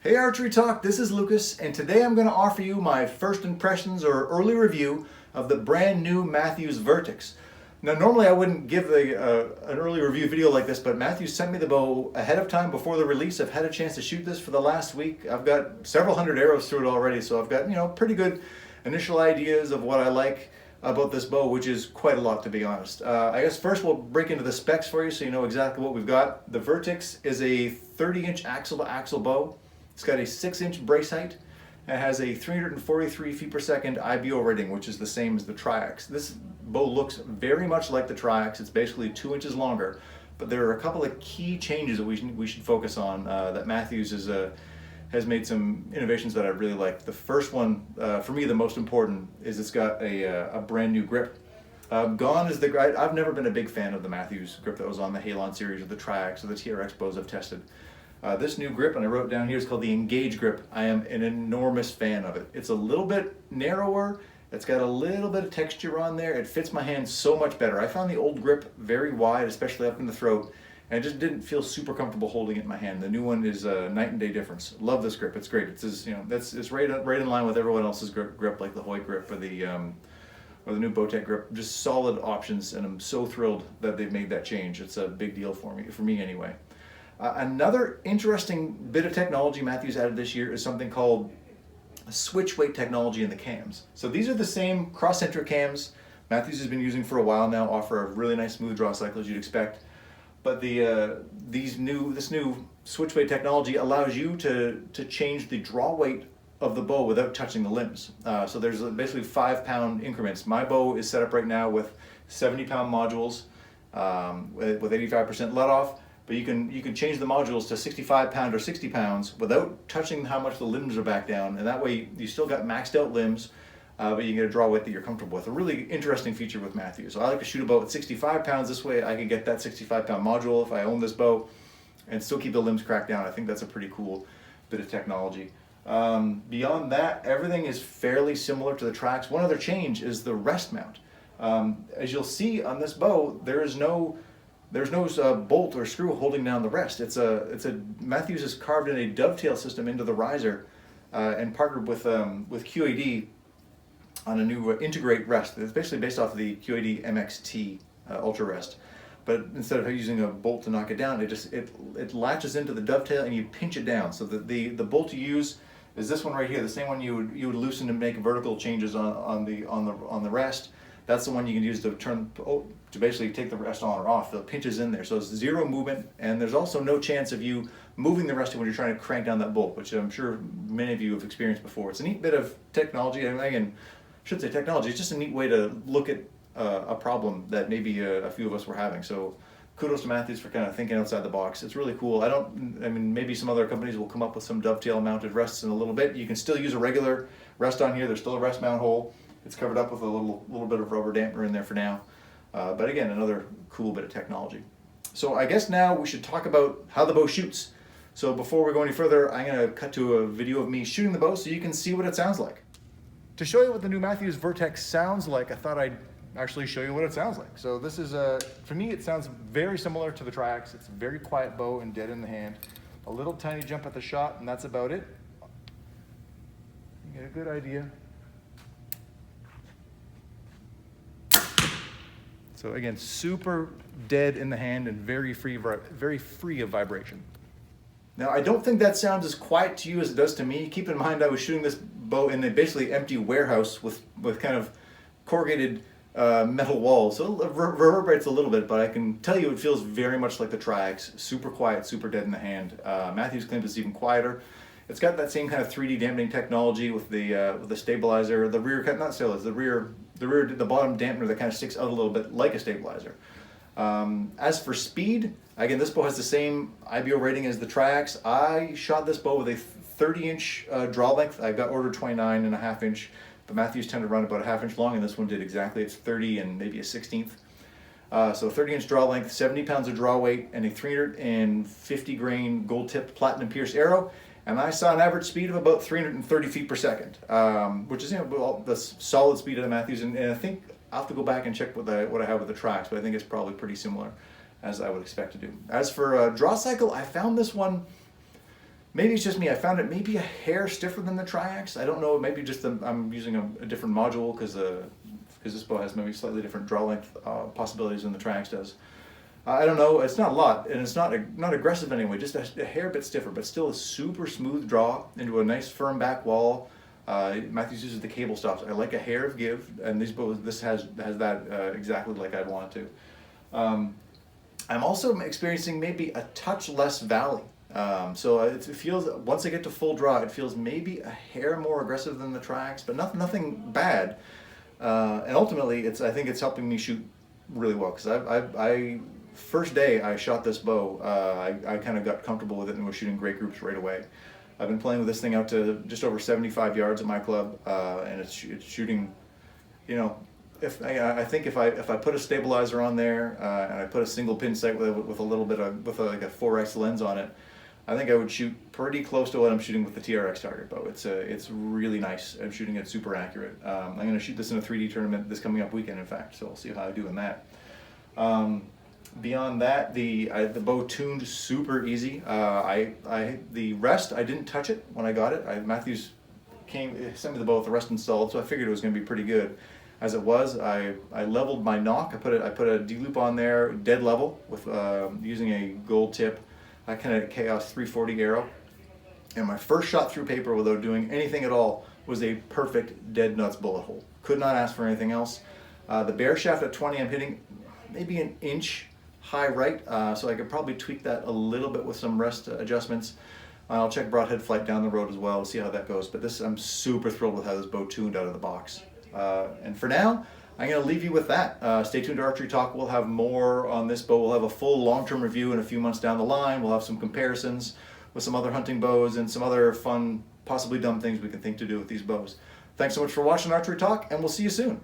Hey ArcheryTalk, this is Lucas, and today I'm going to offer you my first impressions or early review of the brand new Mathews Vertix. Now normally I wouldn't give an early review video like this, but Mathews sent me the bow ahead of time before the release. I've had a chance to shoot this for the last week. I've got several hundred arrows through it already, so I've got pretty good initial ideas of what I like about this bow, which is quite a lot to be honest. I guess first we'll break into the specs for you so you know exactly what we've got. The Vertix is a 30-inch axle-to-axle bow. It's got a 6-inch brace height and it has a 343 feet per second IBO rating, which is the same as the Triax. This bow looks very much like the Triax. It's basically 2 inches longer, but there are a couple of key changes that we should focus on that Mathews has made some innovations that I really like. The first one, for me the most important, is it's got a brand new grip. Gone is the grip. I've never been a big fan of the Mathews grip that was on the Halon series or the Triax or the TRX bows I've tested. This new grip, and I wrote down here, is called the Engage grip. I am an enormous fan of it. It's a little bit narrower. It's got a little bit of texture on there. It fits my hand so much better. I found the old grip very wide, especially up in the throat, and I just didn't feel super comfortable holding it in my hand. The new one is a night and day difference. Love this grip. It's great. It's right in line with everyone else's grip, like the Hoyt grip or the new Bowtech grip. Just solid options, and I'm so thrilled that they've made that change. It's a big deal for me anyway. Another interesting bit of technology Mathews added this year is something called SwitchWeight technology in the cams. So these are the same CrossCentric cams Mathews has been using for a while now, offer a really nice smooth draw cycle as you'd expect. But this new SwitchWeight technology allows you to change the draw weight of the bow without touching the limbs. So there's basically 5-pound increments. My bow is set up right now with 70-pound modules with 85% let off. But you can change the modules to 65 pound or 60 pounds without touching how much the limbs are back down, and that way you still got maxed out limbs, but you get a draw weight that you're comfortable with. A really interesting feature with Mathews. So I like to shoot a bow at 65 pounds. This way I can get that 65-pound module if I own this bow and still keep the limbs cracked down. I think that's a pretty cool bit of technology. Beyond that, everything is fairly similar to the Triax. One other change is the rest mount. As you'll see on this bow, there's no bolt or screw holding down the rest. Mathews has carved in a dovetail system into the riser and partnered with QAD on a new integrate rest. It's basically based off of the QAD MXT Ultra Rest. But instead of using a bolt to knock it down, it latches into the dovetail and you pinch it down. So the bolt you use is this one right here, the same one you would loosen to make vertical changes on the rest. That's the one you can use to basically take the rest on or off. The pinch is in there, so it's zero movement, and there's also no chance of you moving the rest when you're trying to crank down that bolt, which I'm sure many of you have experienced before. It's a neat bit of technology, and again, I should say technology, it's just a neat way to look at a problem that maybe a few of us were having. So kudos to Mathews for kind of thinking outside the box. It's really cool. Maybe some other companies will come up with some dovetail mounted rests in a little bit. You can still use a regular rest on here. There's still a rest mount hole. It's covered up with a little bit of rubber dampener in there for now. But again, another cool bit of technology. So I guess now we should talk about how the bow shoots. So before we go any further, I'm going to cut to a video of me shooting the bow so you can see what it sounds like. To show you what the new Mathews Vertix sounds like, I thought I'd actually show you what it sounds like. So this is, for me, it sounds very similar to the Triax. It's a very quiet bow and dead in the hand. A little tiny jump at the shot, and that's about it. You get a good idea. So again, super dead in the hand and very free of vibration. Now, I don't think that sounds as quiet to you as it does to me. Keep in mind, I was shooting this bow in a basically empty warehouse with kind of corrugated metal walls. So it reverberates a little bit, but I can tell you it feels very much like the Triax. Super quiet, super dead in the hand. Mathews claims it's even quieter. It's got that same kind of 3D dampening technology with the stabilizer, the rear, not stabilizer, the bottom dampener that kind of sticks out a little bit like a stabilizer. As for speed, again, this bow has the same IBO rating as the Triax. I shot this bow with a 30-inch draw length. I got ordered 29.5 inch, but Mathews tend to run about a 1/2 inch long, and this one did exactly. It's 30 and maybe a 1/16. So 30-inch draw length, 70 pounds of draw weight, and a 350 grain gold-tipped platinum pierced arrow. And I saw an average speed of about 330 feet per second, which is the solid speed of the Mathews. And I think I'll have to go back and check what I have with the Triax, but I think it's probably pretty similar as I would expect to do. As for draw cycle, I found this one maybe it's just me. I found it maybe a hair stiffer than the Triax. I don't know. Maybe just I'm using a different module because this bow has maybe slightly different draw length possibilities than the Triax does. I don't know. It's not a lot, and it's not aggressive anyway. Just a hair bit stiffer, but still a super smooth draw into a nice firm back wall. Mathews uses the cable stops. I like a hair of give, and this has that exactly like I'd want it to. I'm also experiencing maybe a touch less valley. So it feels, once I get to full draw, it feels maybe a hair more aggressive than the Triax, but nothing bad. And ultimately, I think it's helping me shoot really well, because first day I shot this bow, I kind of got comfortable with it and was shooting great groups right away. I've been playing with this thing out to just over 75 yards at my club, and it's shooting, you know, I think if I put a stabilizer on there and I put a single pin sight with a little bit of like a 4x lens on it, I think I would shoot pretty close to what I'm shooting with the TRX target bow. It's really nice. I'm shooting it super accurate. I'm going to shoot this in a 3D tournament this coming up weekend, in fact, so I'll see how I do in that. Beyond that, the bow tuned super easy. The rest, I didn't touch it when I got it. Mathews sent me the bow with the rest installed, so I figured it was going to be pretty good. As it was, I leveled my nock. I put a D-loop on there, dead level, with using a gold tip. I kind of Chaos 340 arrow. And my first shot through paper without doing anything at all was a perfect dead nuts bullet hole. Could not ask for anything else. The bear shaft at 20, I'm hitting maybe an inch high right, so I could probably tweak that a little bit with some rest adjustments. I'll check broadhead flight down the road as well, see how that goes. But I'm super thrilled with how this bow tuned out of the box. And for now, I'm going to leave you with that. Stay tuned to Archery Talk. We'll have more on this bow. We'll have a full long-term review in a few months down the line. We'll have some comparisons with some other hunting bows and some other fun, possibly dumb things we can think to do with these bows. Thanks so much for watching Archery Talk, and we'll see you soon.